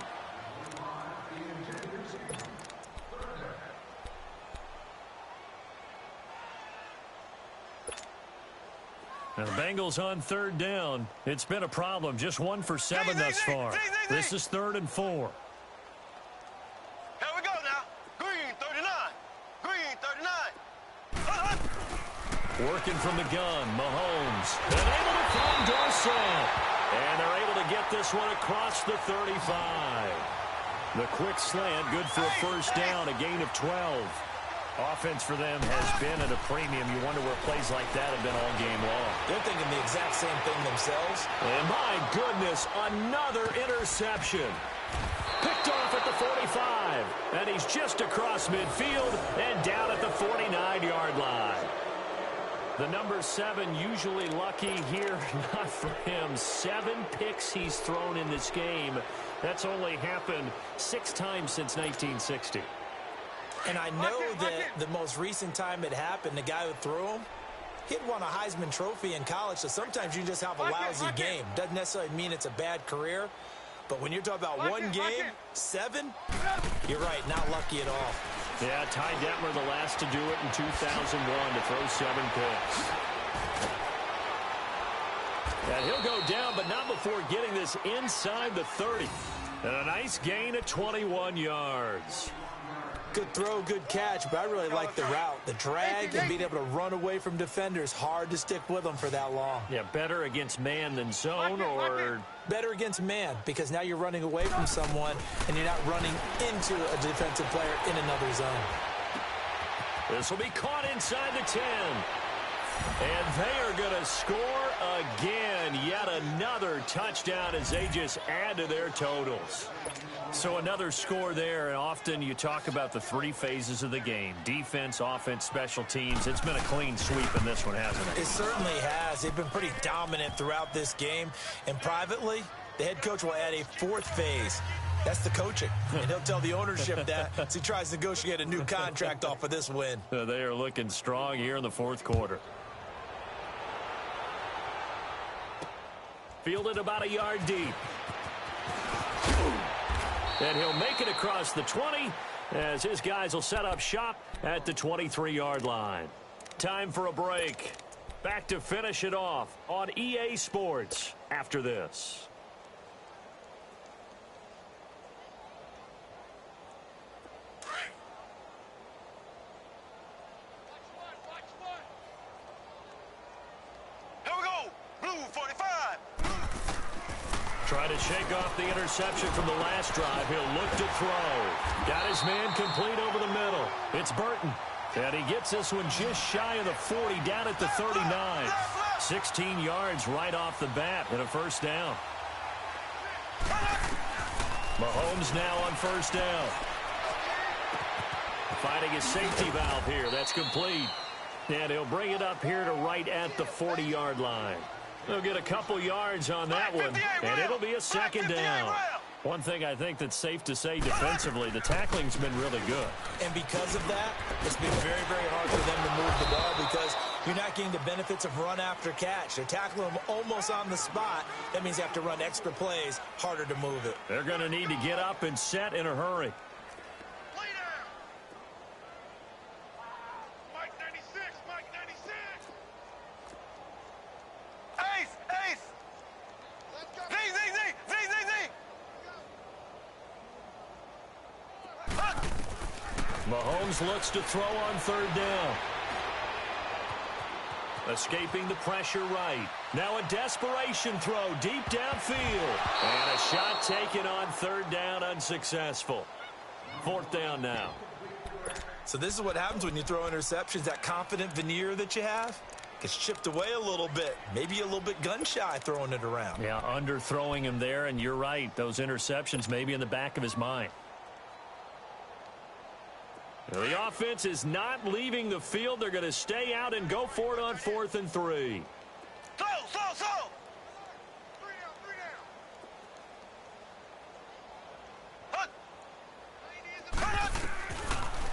Now the Bengals on 3rd down. It's been a problem. Just 1 for 7 thus far. This is 3rd and 4. Here we go now. Green 39. Working from the gun, Mahomes. And able to find Dorsett. And they're able to get this one across the 35. The quick slant, good for a first down, a gain of 12. Offense for them has been at a premium. You wonder where plays like that have been all game long. They're thinking the exact same thing themselves. And my goodness, another interception. Picked off at the 45. And he's just across midfield and down at the 49-yard line. The number 7 usually lucky here. Not for him. 7 picks he's thrown in this game. That's only happened 6 times since 1960. And I know that the most recent time it happened, the guy who threw him, he'd won a Heisman Trophy in college, so sometimes you just have a lousy game. Doesn't necessarily mean it's a bad career, but when you're talking about one game, 7, you're right, not lucky at all. Yeah, Ty Detmer the last to do it in 2001 to throw 7 picks. And he'll go down, but not before getting this inside the 30. And a nice gain at 21 yards. Good throw, good catch, but I really like the route. The drag and being able to run away from defenders, hard to stick with them for that long. Yeah, better against man than zone, or better against man, because now you're running away from someone and you're not running into a defensive player in another zone. This will be caught inside the 10. And they are going to score again. Yet another touchdown as they just add to their totals. So another score there, and often you talk about the 3 phases of the game. Defense, offense, special teams. It's been a clean sweep in this one, hasn't it? It certainly has. They've been pretty dominant throughout this game. And privately, the head coach will add a 4th phase. That's the coaching. And he'll tell the ownership that as he tries to negotiate a new contract off of this win. They are looking strong here in the 4th quarter. Fielded about a yard deep. And he'll make it across the 20 as his guys will set up shop at the 23-yard line. Time for a break. Back to finish it off on EA Sports after this. Here we go. Blue 45. Trying to shake off the interception from the last drive. He'll look to throw. Got his man complete over the middle. It's Burton. And he gets this one just shy of the 40, down at the 39. 16 yards right off the bat and a first down. Mahomes now on first down. Finding his safety valve here. That's complete. And he'll bring it up here to right at the 40-yard line. They'll get a couple yards on that one, and it'll be a second down. One thing I think that's safe to say defensively, the tackling's been really good. And because of that, it's been very, very hard for them to move the ball because you're not getting the benefits of run after catch. They're tackling them almost on the spot. That means they have to run extra plays, harder to move it. They're going to need to get up and set in a hurry. Mahomes looks to throw on third down. Escaping the pressure right. Now a desperation throw deep downfield. And a shot taken on third down, unsuccessful. 4th down now. So this is what happens when you throw interceptions. That confident veneer that you have gets chipped away a little bit. Maybe a little bit gun-shy throwing it around. Yeah, underthrowing him there, and you're right. Those interceptions may be in the back of his mind. The offense is not leaving the field. They're going to stay out and go for it on 4th and 3. Slow.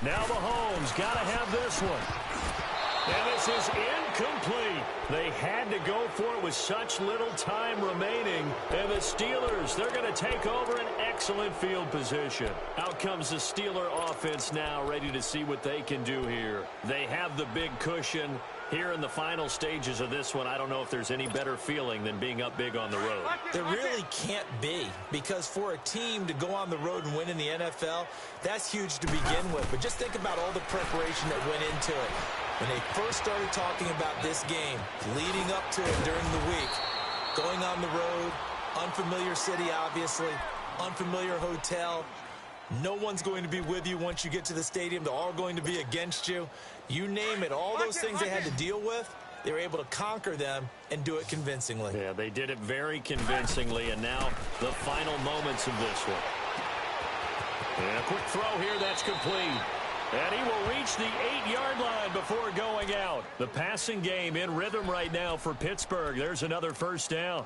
Now Mahomes got to have this one. And this is incomplete. They had to go for it with such little time remaining. And the Steelers, they're going to take over an excellent field position. Out comes the Steeler offense now, ready to see what they can do here. They have the big cushion. Here in the final stages of this one, I don't know if there's any better feeling than being up big on the road. There really can't be, because for a team to go on the road and win in the NFL, that's huge to begin with. But just think about all the preparation that went into it. When they first started talking about this game, leading up to it during the week, going on the road, unfamiliar city, obviously, unfamiliar hotel, No one's going to be with you once you get to the stadium. They're all going to be against you. You name it, all those things they had to deal with, they were able to conquer them and do it convincingly. Yeah, they did it very convincingly, and now the final moments of this one. And a quick throw here, that's complete. And he will reach the 8-yard line before going out. The passing game in rhythm right now for Pittsburgh. There's another first down.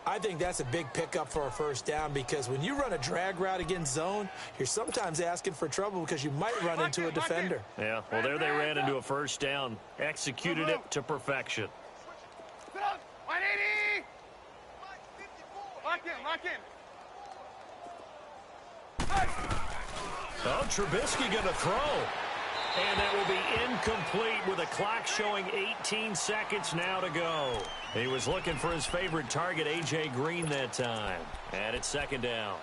I think that's a big pickup for a first down because when you run a drag route against zone, you're sometimes asking for trouble because you might run into a defender. Yeah, well, there they ran into a first down. Executed it to perfection. 180! Lock in, lock in. Oh, Trubisky going to throw. And that will be incomplete with a clock showing 18 seconds now to go. He was looking for his favorite target, A.J. Green, that time. And it's second down.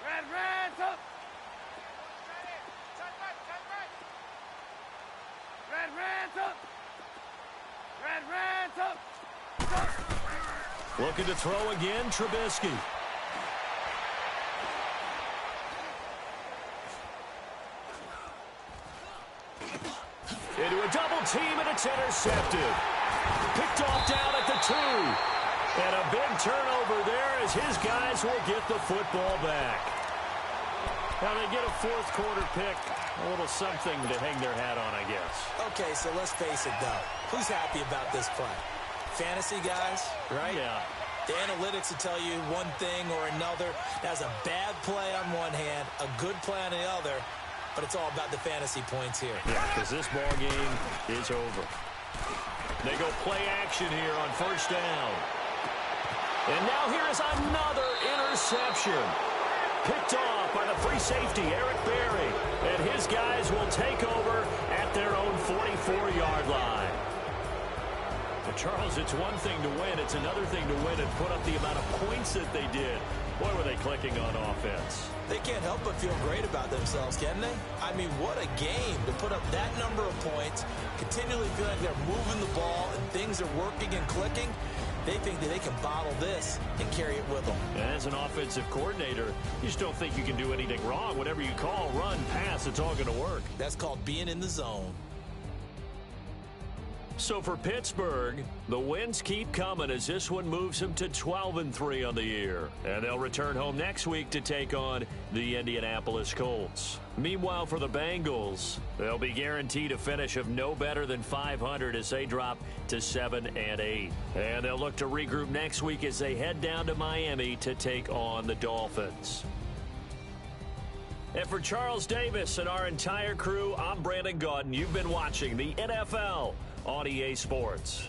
Red, up. Red, up. Looking to throw again, Trubisky. Into a double team, and it's intercepted. Picked off down at the 2. And a big turnover there as his guys will get the football back. Now they get a fourth quarter pick. A little something to hang their hat on, I guess. Okay, so let's face it, though. Who's happy about this play? Fantasy guys, right? Yeah. The analytics will tell you one thing or another. That's a bad play on one hand, a good play on the other, but it's all about the fantasy points here. Yeah, because this ball game is over. They go play action here on first down. And now here is another interception. Picked off by the free safety, Eric Berry. And his guys will take over at their own 44-yard line. But Charles, it's one thing to win. It's another thing to win and put up the amount of points that they did. Boy, were they clicking on offense. They can't help but feel great about themselves, can they? I mean, what a game to put up that number of points, continually feel like they're moving the ball and things are working and clicking. They think that they can bottle this and carry it with them. And as an offensive coordinator, you just don't think you can do anything wrong. Whatever you call, run, pass, it's all going to work. That's called being in the zone. So for Pittsburgh, the wins keep coming as this one moves them to 12-3 on the year. And they'll return home next week to take on the Indianapolis Colts. Meanwhile, for the Bengals, they'll be guaranteed a finish of no better than 500 as they drop to 7-8. And they'll look to regroup next week as they head down to Miami to take on the Dolphins. And for Charles Davis and our entire crew, I'm Brandon Gaudin. You've been watching the NFL on EA Sports.